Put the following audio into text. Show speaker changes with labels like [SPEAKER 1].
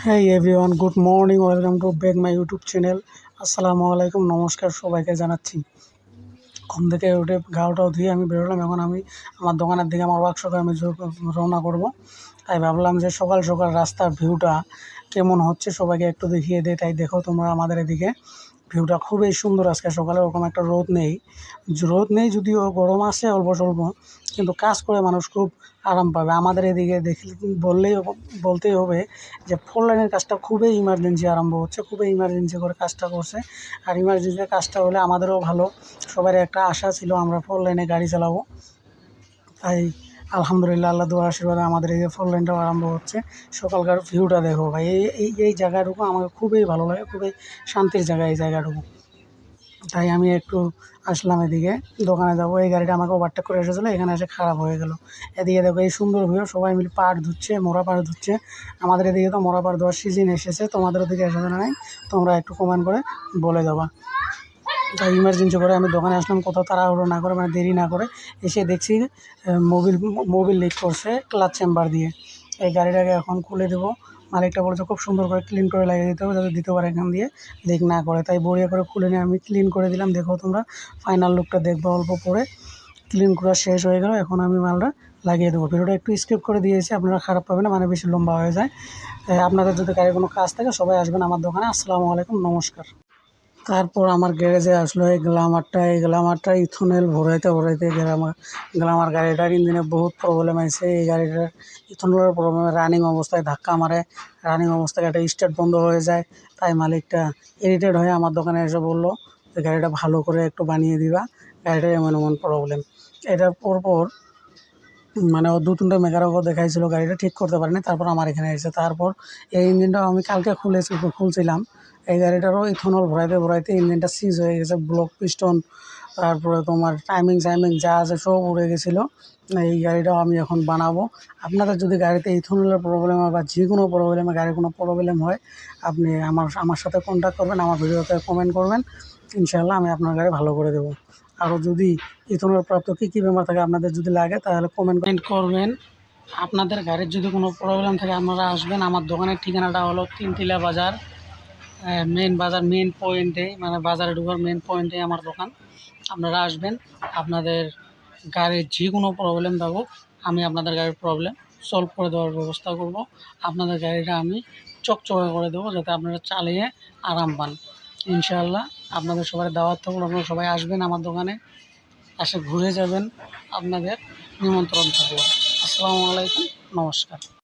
[SPEAKER 1] Hey everyone, good morning. Welcome to back my YouTube channel. আসসালামু আলাইকুম, নমস্কার সবাইকে জানাচ্ছি। ঘুম থেকে উঠে গাওটাও ধুয়ে আমি বেরোলাম। এখন আমি আমার দোকানের দিকে, আমার ওয়ার্কশপে আমি রওনা করব। তাই ভাবলাম যে সকাল সকাল রাস্তার ভিউটা কেমন হচ্ছে সবাইকে একটু দেখিয়ে দেয়। তাই দেখো তোমরা আমাদের এদিকে ভিউটা খুবই সুন্দর। আজকে সকালে ওরকম একটা রোদ নেই যদিও গরম আছে অল্প স্বল্প, কিন্তু কাজ করে মানুষ খুব আরাম পাবে। আমাদের এদিকে দেখলে বলতেই হবে যে 4 লাইনের কাজটা খুবই ইমার্জেন্সি আরম্ভ হচ্ছে, খুবই ইমার্জেন্সি করে কাজটা করছে। আর ইমার্জেন্সি কাজটা হলে আমাদেরও ভালো, সবারই একটা আশা ছিল আমরা 4 লাইনে গাড়ি চালাবো। তাই আলহামদুলিল্লাহ, আল্লাহ দুয়ার আশীর্বাদে আমাদের এই 4 লাইনটাও আরম্ভ হচ্ছে। সকালকার ভিউটা দেখো ভাই, এই জায়গাটুকু আমাকে খুবই ভালো লাগে, খুবই শান্তির জায়গা এই জায়গাটুকু। তাই আমি একটু আসলাম এদিকে, দোকানে যাবো। এই গাড়িটা আমাকে ওভারটেক করে এসেছিলো, এখানে এসে খারাপ হয়ে গেল। এদিকে দেখো এই সুন্দর ভিউ, সবাই মিলে পাড় ধুচ্ছে, মোড়া পাড় ধুচ্ছে। আমাদের এদিকে তো মোড়া পাড় দেওয়ার সিজন এসেছে, তোমাদের ওদিকে এসেছে না নাই তোমরা একটু কমেন্ট করে বলে দেবা। তাই ইমার্জেন্সি করে আমি দোকানে আসলাম, কোথাও তাড়াহুড়ো না করে, মানে দেরি না করে। এসে দেখছি মোবিল লিক করছে ক্লাচ চেম্বার দিয়ে। এই গাড়িটাকে এখন খুলে দেবো। মালিকটা বলেছে খুব সুন্দর করে ক্লিন করে লাগিয়ে দিতে হবে, যাতে দিতে পারে এখান দিয়ে লিক না করে। তাই বড়িয়া করে খুলে নিয়ে আমি ক্লিন করে দিলাম। দেখো তোমরা ফাইনাল লুকটা দেখবো অল্প পরে। ক্লিন করা শেষ হয়ে গেল, এখন আমি মালটা লাগিয়ে দেবো। ভিডিওটা একটু স্কিপ করে দিয়েছি, আপনারা খারাপ পাবেন না, মানে বেশি লম্বা হয়ে যায়। আপনাদের যদি গাড়ির কোনো কাজ থাকে সবাই আসবেন আমার দোকানে। আসসালামু আলাইকুম, নমস্কার। তারপর আমার গ্যারেজে আসলো এই গ্ল্যামারটা ইথনেল ভরাইতে গ্ল্যামার গাড়িটার ইঞ্জিনে বহুত প্রবলেম আছে। এই গাড়িটার ইথনেলের প্রবলেমে রানিং অবস্থায় ধাক্কা মারে, রানিং অবস্থায় গাড়িটা স্টার্ট বন্ধ হয়ে যায়। তাই মালিকটা ইরিটেড হয়ে আমার দোকানে এসে বললো যে গাড়িটা ভালো করে একটু বানিয়ে দিবা, গাড়িটার এমন প্রবলেম। এটার পরপর মানে ও 2-3টা মেকারও দেখাইছিল, গাড়িটা ঠিক করতে পারেনি। তারপর আমার এখানে এসেছে। তারপর এই ইঞ্জিনটাও আমি কালকে খুলছিলাম। এই গাড়িটারও ইথনল ভরাইতে ইঞ্জিনটা সিজ হয়ে গেছে, ব্লক পিস্টন, তারপরে তোমার টাইমিং যা আছে সব উড়ে গেছিলো। এই গাড়িটাও আমি এখন বানাবো। আপনাদের যদি গাড়িতে ইথনলের প্রবলেম হয় বা যে কোনো প্রবলেমে গাড়ির কোনো প্রবলেম হয়, আপনি আমার সাথে কন্ট্যাক্ট করবেন, আমার ভিডিওতে কমেন্ট করবেন। ইনশাআল্লাহ আমি আপনার গাড়ি ভালো করে দেবো। আরও যদি ইথনল প্রাপ্ত কী ব্যাপার থাকে আপনাদের যদি লাগে, তাহলে কমেন্ট করবেন। আপনাদের গাড়ির যদি কোনো প্রবলেম থাকে আপনারা আসবেন। আমার দোকানের ঠিকানাটা হলো তিনটিলা বাজার, মেন পয়েন্টে, মানে বাজারে ঢোকার মেন পয়েন্টে আমার দোকান। আপনারা আসবেন, আপনাদের গাড়ির যে কোনো প্রবলেম থাকুক আমি আপনাদের গাড়ির প্রবলেম সলভ করে দেওয়ার ব্যবস্থা করব। আপনাদের গাড়িটা আমি চকচকে করে দেবো, যাতে আপনারা চালিয়ে আরাম পান। ইনশাআল্লাহ আপনাদের সবাই দাওয়াত থাকুন, আপনারা সবাই আসবেন আমার দোকানে, এসে ঘুরে যাবেন। আপনাদের নিমন্ত্রণ থাকলো। আসসালামু আলাইকুম, নমস্কার।